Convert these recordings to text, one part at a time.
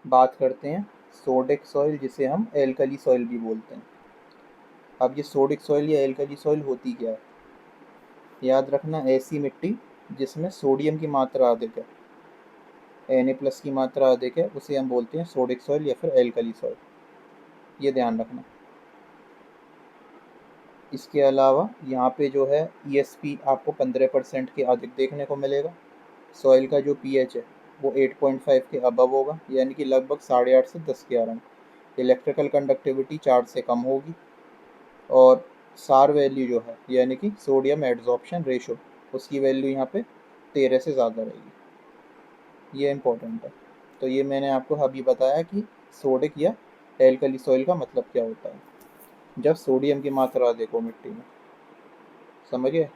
बात करते हैं सोडिक सॉइल, जिसे हम एल्कली सॉइल भी बोलते हैं। अब ये सोडिक सॉइल या एल्कली सॉइल होती क्या है? याद रखना, ऐसी मिट्टी जिसमें सोडियम की मात्रा अधिक है, Na+ की मात्रा अधिक है, उसे हम बोलते हैं सोडिक सॉइल या फिर एल्कली सॉइल। ये ध्यान रखना। इसके अलावा यहाँ पे जो है ESP आपको 15% के अधिक देखने को मिलेगा। सॉइल का जो pH है वो 8.5 के अबव होगा, यानी कि लगभग 8.5 से 10 के अराउंड। इलेक्ट्रिकल कंडक्टिविटी 4 से कम होगी। और सार वैल्यू जो है, यानी कि सोडियम एड्जॉर्प्शन रेशो, उसकी वैल्यू यहाँ पे 13 से ज़्यादा रहेगी। ये इम्पोर्टेंट है। तो ये मैंने आपको अभी बताया कि सोडिक या एल्कली सॉइल का मतलब क्या होता है, जब सोडियम की मात्रा देखो मिट्टी में। समझिए।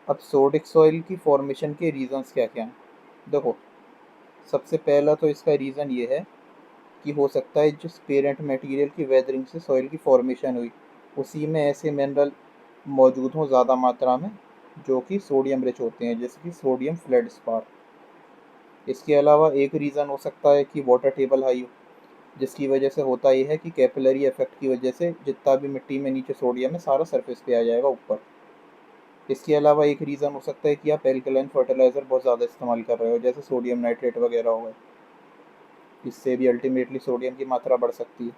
अब सोडिक सॉइल की फॉर्मेशन के रीजंस क्या क्या हैं? देखो, सबसे पहला तो इसका रीज़न ये है कि हो सकता है जिस पेरेंट मटेरियल की वेदरिंग से सॉइल की फॉर्मेशन हुई, उसी में ऐसे मिनरल मौजूद हों ज़्यादा मात्रा में जो कि सोडियम रिच होते हैं, जैसे कि सोडियम फ्लेडस्पार। इसके अलावा एक रीज़न हो सकता है कि वाटर टेबल हाई हो, जिसकी वजह से होता ये है कि कैपिलरी इफेक्ट की वजह से जितना भी मिट्टी में नीचे सोडियम है सारा सरफेस पे आ जाएगा ऊपर। इसके अलावा एक रीज़न हो सकता है कि आप एल्कलाइन फर्टिलाइज़र बहुत ज़्यादा इस्तेमाल कर रहे हो, जैसे सोडियम नाइट्रेट वगैरह हो गए। इससे भी अल्टीमेटली सोडियम की मात्रा बढ़ सकती है।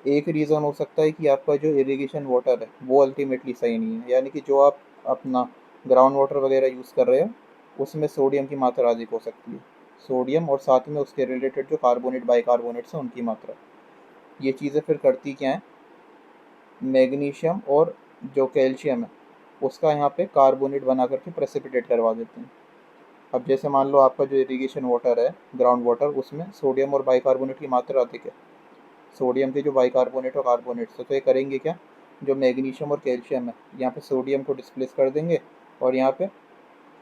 एक रीज़न हो सकता है कि आपका जो इरिगेशन वाटर है वो अल्टीमेटली सही नहीं है, यानी कि जो आप अपना ग्राउंड वाटर वगैरह यूज़ कर रहे हो उसमें सोडियम की मात्रा अधिक हो सकती है। सोडियम और साथ में उसके रिलेटेड जो कार्बोनेट बाइकार्बोनेट्स हैं उनकी मात्रा। ये चीज़ें फिर करती क्या है, मैग्नीशियम और जो कैल्शियम है उसका यहाँ पे कार्बोनेट बना करके प्रेसिपिटेट करवा देते हैं। अब जैसे मान लो आपका जो इरिगेशन वाटर है, ग्राउंड वाटर, उसमें सोडियम और बाइकार्बोनेट की मात्रा अधिक है। सोडियम के जो बाइकार्बोनेट और कार्बोनेट्स है, तो ये करेंगे क्या, जो मैग्नीशियम और कैल्शियम है यहाँ पे सोडियम को डिस्प्लेस कर देंगे, और यहाँ पे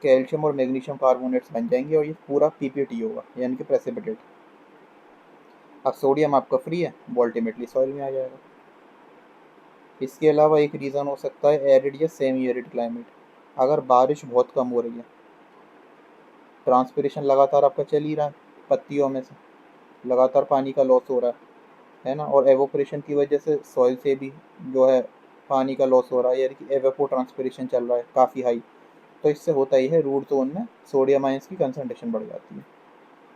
कैल्शियम और मैग्नीशियम कार्बोनेट्स बन जाएंगे, और ये पूरा PPT होगा, यानी कि प्रेसिपिटेट। अब सोडियम आपका फ्री है, वो अल्टीमेटली सॉइल में आ जाएगा। इसके अलावा एक रीज़न हो सकता है एरिड या सेमी एरिड क्लाइमेट। अगर बारिश बहुत कम हो रही है, ट्रांसपिरेशन लगातार आपका चल ही रहा है, पत्तियों में से लगातार पानी का लॉस हो रहा है ना, और एवोपरेशन की वजह से सॉइल से भी जो है पानी का लॉस हो रहा है, यानी कि एवेपो ट्रांसपिरेशन चल रहा है काफ़ी हाई। तो इससे होता ही है, रूट जोन में सोडियम आयंस की कंसनट्रेशन बढ़ जाती है।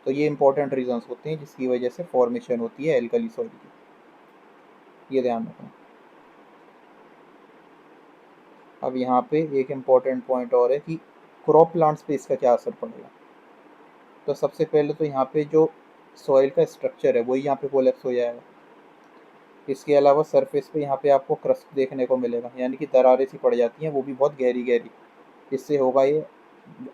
तो ये इंपॉर्टेंट रीजंस होते हैं जिसकी वजह से फॉर्मेशन होती है एल्कली सॉइल की। ये ध्यान रखना। अब यहाँ पे एक इम्पॉर्टेंट पॉइंट और है कि क्रॉप प्लांट्स पे इसका क्या असर पड़ेगा। तो सबसे पहले तो यहाँ पे जो सॉइल का स्ट्रक्चर है वही यहाँ पे कोलेप्स हो जाएगा। इसके अलावा सरफेस पे यहाँ पे आपको क्रस्ट देखने को मिलेगा, यानी कि दरारें सी पड़ जाती हैं, वो भी बहुत गहरी गहरी। इससे होगा ये,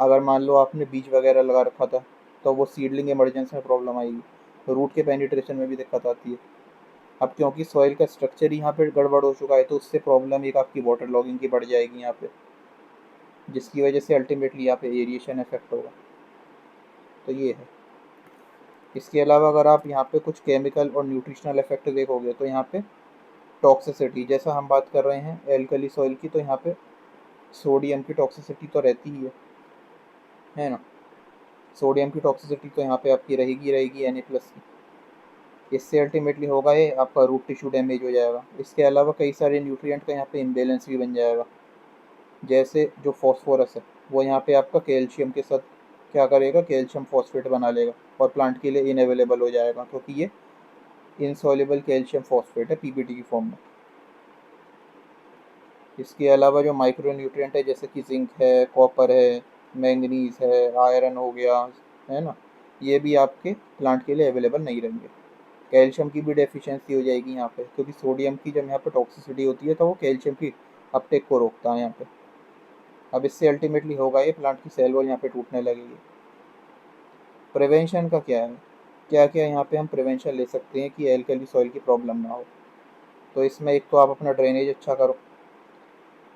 अगर मान लो आपने बीज वगैरह लगा रखा था तो वो सीडलिंग इमरजेंस में प्रॉब्लम आएगी, रूट के पेनिट्रेशन में भी दिक्कत आती है। अब क्योंकि सॉइल का स्ट्रक्चर यहाँ पे गड़बड़ हो चुका है, तो उससे प्रॉब्लम एक आपकी वाटर लॉगिंग की बढ़ जाएगी यहाँ पे, जिसकी वजह से अल्टीमेटली यहाँ पे एरिएशन इफेक्ट होगा। तो ये है। इसके अलावा अगर आप यहाँ पे कुछ केमिकल और न्यूट्रिशनल इफेक्ट देखोगे तो यहाँ पे टॉक्सिसिटी, जैसा हम बात कर रहे हैं एल्कली सॉइल की, तो यहाँ पे सोडियम की टॉक्सिसिटी तो रहती ही है ना। सोडियम की टॉक्सिसिटी तो यहाँ पे आपकी रहेगी रहेगी Na+ की। इससे अल्टीमेटली होगा ये आपका रूट टिश्यू डैमेज हो जाएगा। इसके अलावा कई सारे न्यूट्रिएंट का यहाँ पे इम्बेलेंस भी बन जाएगा, जैसे जो फॉस्फोरस है वो यहाँ पे आपका कैल्शियम के साथ क्या करेगा, कैल्शियम फॉस्फेट बना लेगा, और प्लांट के लिए इनअवेलेबल हो जाएगा, क्योंकि ये इनसॉल्युबल कैल्शियम फॉस्फेट है PPT की फॉर्म में। इसके अलावा जो माइक्रो न्यूट्रिएंट है, जैसे कि जिंक है, कॉपर है, मैंगनीज है, आयरन हो गया, है ना, ये भी आपके प्लांट के लिए अवेलेबल नहीं रहेंगे। कैल्शियम की भी डेफिशिएंसी हो जाएगी यहाँ पे, क्योंकि सोडियम की जब यहाँ पे टॉक्सिसिटी होती है तो वो कैल्शियम की अपटेक को रोकता है यहाँ पे। अब इससे अल्टीमेटली होगा ये, प्लांट की सेल वॉल यहाँ पे टूटने लगेगी। प्रिवेंशन का क्या है, क्या क्या यहाँ पे हम प्रिवेंशन ले सकते हैं कि एल्कली सॉइल की प्रॉब्लम ना हो। तो इसमें एक तो आप अपना ड्रेनेज अच्छा करो,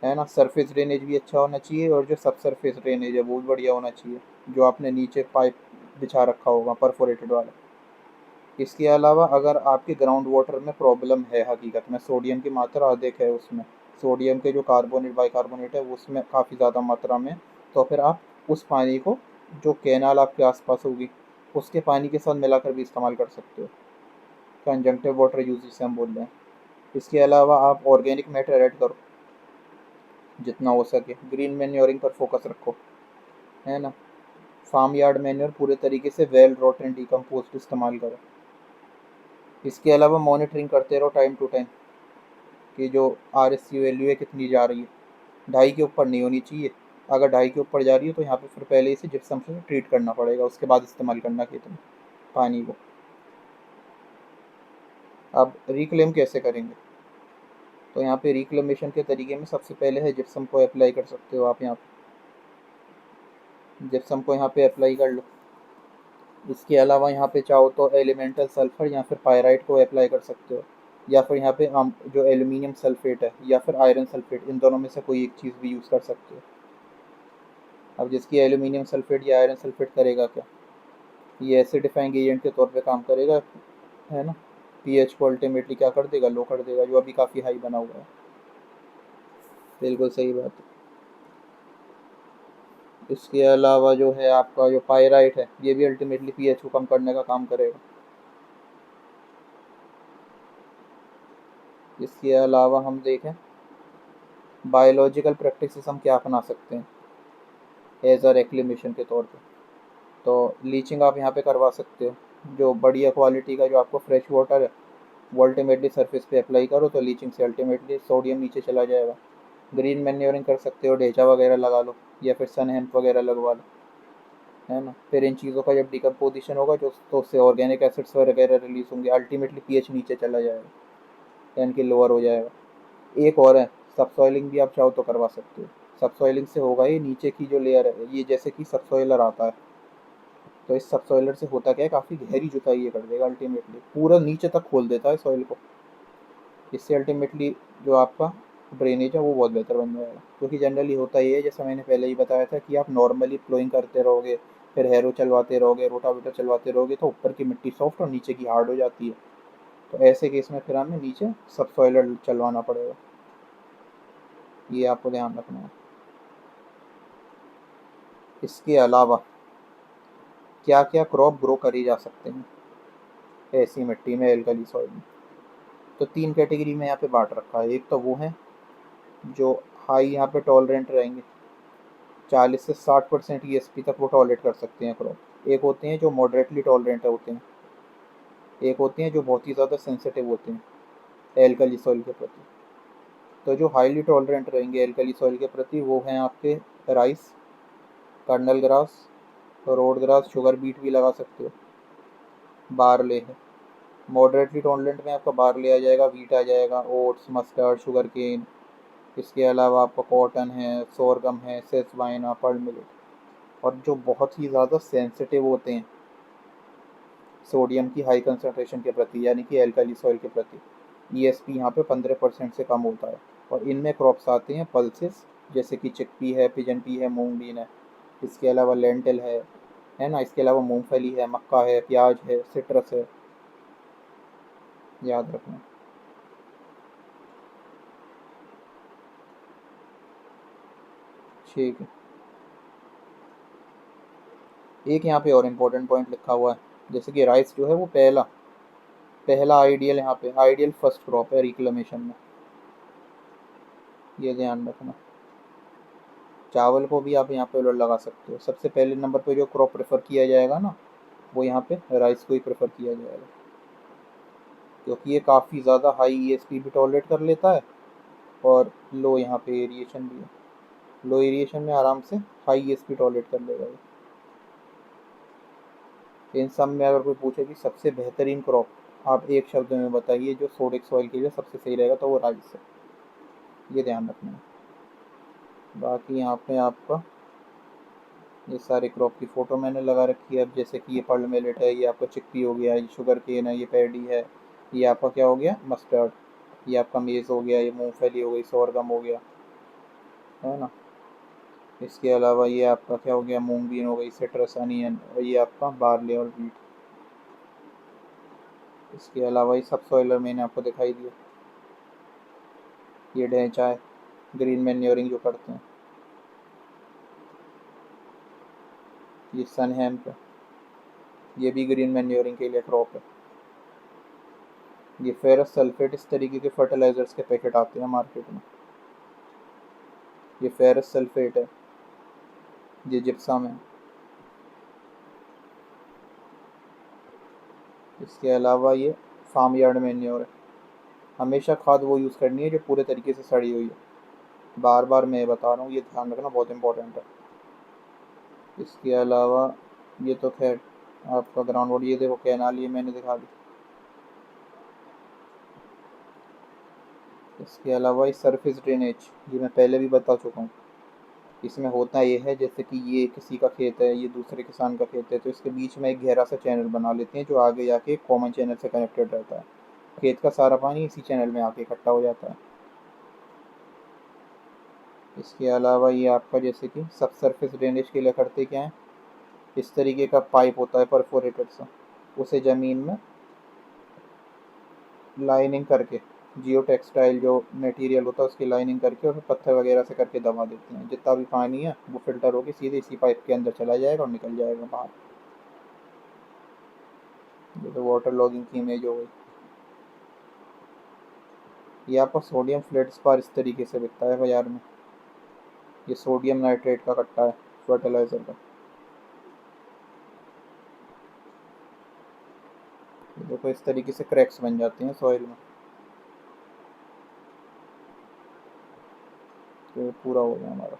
है ना, सरफेस ड्रेनेज भी अच्छा होना चाहिए, और जो सब सरफेस ड्रेनेज है वो भी बढ़िया होना चाहिए, जो आपने नीचे पाइप बिछा रखा होगा परफोरेटेड वाला। इसके अलावा अगर आपके ग्राउंड वाटर में प्रॉब्लम है, हकीकत में सोडियम की मात्रा अधिक है उसमें, सोडियम के जो कार्बोनेट बाइकार्बोनेट है उसमें काफ़ी ज़्यादा मात्रा में, तो फिर आप उस पानी को, जो कैनाल आपके आसपास होगी उसके पानी के साथ मिलाकर भी इस्तेमाल कर सकते हो। कंजंक्टिव वाटर यूज जिसे हम बोल रहे हैं। इसके अलावा आप ऑर्गेनिक मैटर ऐड करो जितना हो सके। ग्रीन मैन्योरिंग पर फोकस रखो, है ना। फार्म यार्ड मैन्योर पूरे तरीके से वेल रोट एंड डिकम्पोज्ड इस्तेमाल करो। इसके अलावा मॉनिटरिंग करते रहो टाइम टू टाइम कि जो RSC वैल्यू है कितनी जा रही है। 2.5 के ऊपर नहीं होनी चाहिए। अगर 2.5 के ऊपर जा रही है तो यहाँ पे फिर पहले इसे जिप्सम से ट्रीट करना पड़ेगा, उसके बाद इस्तेमाल करना खेत में पानी को। अब रिक्लेम कैसे करेंगे, तो यहाँ पे रिक्लेमेशन के तरीके में सबसे पहले है जिप्सम को अप्लाई कर सकते हो आप। यहाँ पे जिप्सम को यहाँ पे अप्लाई कर लो। इसके अलावा यहाँ पे चाहो तो एलिमेंटल सल्फर या फिर पायराइट को अप्लाई कर सकते हो, या फिर यहाँ पे जो एल्यूमिनियम सल्फेट है या फिर आयरन सल्फेट, इन दोनों में से कोई एक चीज़ भी यूज़ कर सकते हो। अब जिसकी एल्यूमिनियम सल्फेट या आयरन सल्फेट करेगा क्या, ये एसिडिफाइंग एजेंट के तौर पे काम करेगा, है ना। पीएच को अल्टीमेटली क्या कर देगा, लो कर देगा, जो अभी काफ़ी हाई बना हुआ है। बिल्कुल सही बात है। इसके अलावा जो है आपका जो पायराइट है, ये भी अल्टीमेटली पीएच को कम करने का काम करेगा। इसके अलावा हम देखें बायोलॉजिकल प्रैक्टिसेस हम क्या अपना सकते हैं एज अ रेक्लेमेशन के तौर पे। तो लीचिंग आप यहाँ पे करवा सकते हो। जो बढ़िया क्वालिटी का जो आपको फ्रेश वाटर है वो अल्टीमेटली सरफेस पे अप्लाई करो, तो लीचिंग से अल्टीमेटली सोडियम नीचे चला जाएगा। ग्रीन मैन्योरिंग कर सकते हो, ढेंचा वगैरह लगा लो या फिर सन हेम्प वगैरह लगवा लो, है ना। फिर इन चीज़ों का जब डिकम्पोजिशन होगा जो तो उससे ऑर्गेनिक एसिड्स वगैरह रिलीज होंगे, अल्टीमेटली पीएच नीचे चला जाएगा, यानी कि लोअर हो जाएगा। एक और है, सब सॉइलिंग भी आप चाहो तो करवा सकते हो। सब सॉइलिंग से होगा ये नीचे की जो लेयर है, ये जैसे कि सब सॉइलर आता है, तो इस सब सॉइलर से होता क्या है, काफ़ी गहरी जुताई ये कर देगा, अल्टीमेटली पूरा नीचे तक खोल देता है सॉइल को। इससे अल्टीमेटली जो आपका ड्रेनेज है वो बहुत बेहतर बन जाएगा। क्योंकि जनरली होता ये है, जैसे मैंने पहले ही बताया था, कि आप नॉर्मली प्लोइंग करते रहोगे, फिर हैरो चलवाते रहोगे, रोटावेटर चलवाते रहोगे, तो ऊपर की मिट्टी सॉफ्ट और नीचे की हार्ड हो जाती है। तो ऐसे केस में फिर हमें नीचे सब सॉइलर चलवाना पड़ेगा, ये आपको ध्यान रखना है। इसके अलावा क्या क्या क्रॉप ग्रो करी जा सकते हैं ऐसी मिट्टी में, एल्कली सॉइल में। तो 3 कैटेगरी में यहाँ पे बांट रखा है। एक तो वो है जो हाई यहाँ पे टॉलरेंट रहेंगे, 40 से 60% ESP तक वो टॉलरेट कर सकते हैं क्रॉप। एक होते हैं जो मॉडरेटली टॉलरेंट होते हैं, एक होते हैं जो बहुत ही ज़्यादा सेंसिटिव होते हैं एल्कली सॉइल के प्रति। तो जो हाईली टॉलरेंट रहेंगे एल्कली सॉइल के प्रति वो हैं आपके rice, Karnal grass, Rhodes grass, sugar beet भी लगा सकते हो, बारले है। मॉडरेटली टॉलरेंट में आपका बारले आ जाएगा, वीट आ जाएगा, ओट्स, मस्टर्ड, शुगर केन। इसके अलावा आपका कॉटन है, सोरगम है, सेसवाइना, पर्ल मिलेट। और जो बहुत ही ज़्यादा सेंसिटिव होते हैं सोडियम की हाई कंसनट्रेशन के प्रति, यानी कि एल्कली सॉइल के प्रति, ESP यहाँ पे 15% से कम होता है। और इनमें क्रॉप्स आते हैं पल्सेस, जैसे कि चिकपी है, पिजन पी है, मूंग बीन है। इसके अलावा लेंटिल है ना। इसके अलावा मूंगफली है, मक्का है, प्याज है, सिट्रस है, याद रखना। ठीक है। एक यहाँ पे और इम्पोर्टेंट पॉइंट लिखा हुआ है, जैसे कि राइस जो है वो पहला पहला आइडियल, यहाँ पे आइडियल फर्स्ट क्रॉप है रिक्लेमेशन में, ये ध्यान रखना। चावल को भी आप यहाँ पे लगा सकते हो। सबसे पहले नंबर पे जो क्रॉप प्रेफर किया जाएगा ना, वो यहाँ पे राइस को ही प्रेफर किया जाएगा, क्योंकि ये काफ़ी ज़्यादा हाई ESP भी टॉलरेट कर लेता है और लो यहाँ पे एरिएशन भी है। लो एरिएशन में आराम से हाई ESP टॉलरेट कर लेगा ये। इन सब में अगर कोई पूछे कि सबसे बेहतरीन क्रॉप, आप एक शब्द में बताइए जो सोडिक सॉइल के लिए सबसे सही रहेगा, तो वो राइस है, ये ध्यान रखना है। बाकी यहाँ पे आपका ये सारे क्रॉप की फ़ोटो मैंने लगा रखी है। अब जैसे कि ये पर्ल मिलेट है, ये आपका चिक्पी हो गया, ये शुगर केन है, ये पैडी है, ये आपका क्या हो गया, मस्टर्ड, ये आपका मेज़ हो गया, ये मूंगफली हो गई, सोरगम हो गया, है ना। इसके अलावा ये आपका क्या हो गया, मूंग बीन हो गई, सिट्रस अनियन, और ये आपका बार्ले और वीट। इसके अलावा ये सब सॉइलर मैंने आपको दिखाई दिया। ये ढैंचा है, ग्रीन मैन्योरिंग जो करते हैं। ये सन हेम्प है, ये भी ग्रीन मैन्योरिंग के लिए क्रॉप है। ये फेरस सल्फेट, इस तरीके के फर्टिलाइजर्स के पैकेट आते हैं मार्केट में। ये फेरस सल्फेट है, ये जिप्सम है। इसके अलावा ये फार्म यार्ड मैन्योर है। हमेशा खाद वो यूज़ करनी है जो पूरे तरीके से सड़ी हुई है। बार बार मैं बता रहा हूँ, ये ध्यान रखना बहुत इंपॉर्टेंट है। इसके अलावा ये तो खैर आपका ग्राउंड वाटर, ये देखो कैनाल, ये मैंने दिखा दी। इसके अलावा ये सरफेस ड्रेनेज, ये मैं पहले भी बता चुका हूँ। इसमें होता ये है, जैसे कि ये किसी का खेत है, ये दूसरे किसान का खेत है, तो इसके बीच में एक गहरा सा चैनल बना लेते हैं जो आगे जाके कॉमन चैनल से कनेक्टेड रहता है। खेत का सारा पानी इसी चैनल में आके इकट्ठा हो जाता है। इसके अलावा ये आपका जैसे कि सब सरफेस ड्रेनेज के लिए करते क्या है, इस तरीके का पाइप होता है परफोरेटेड सा, उसे ज़मीन में लाइनिंग करके, जियो टेक्सटाइल जो मटेरियल होता है उसकी लाइनिंग करके और पत्थर वगैरह से करके दबा देते हैं। जितना भी पानी है वो फिल्टर होकर सीधे इसी पाइप के अंदर चला जाएगा और निकल जाएगा बाहर। ये तो वाटर लॉगिंग की इमेज हो गई। ये आपका सोडियम फ्लेट स्पार इस तरीके से बिकता है बाजार में। ये सोडियम नाइट्रेट का कट्टा है, फर्टिलाइजर का। ये देखो इस तरीके से क्रैक्स बन जाते हैं सॉइल में। तो ये पूरा हो गया हमारा।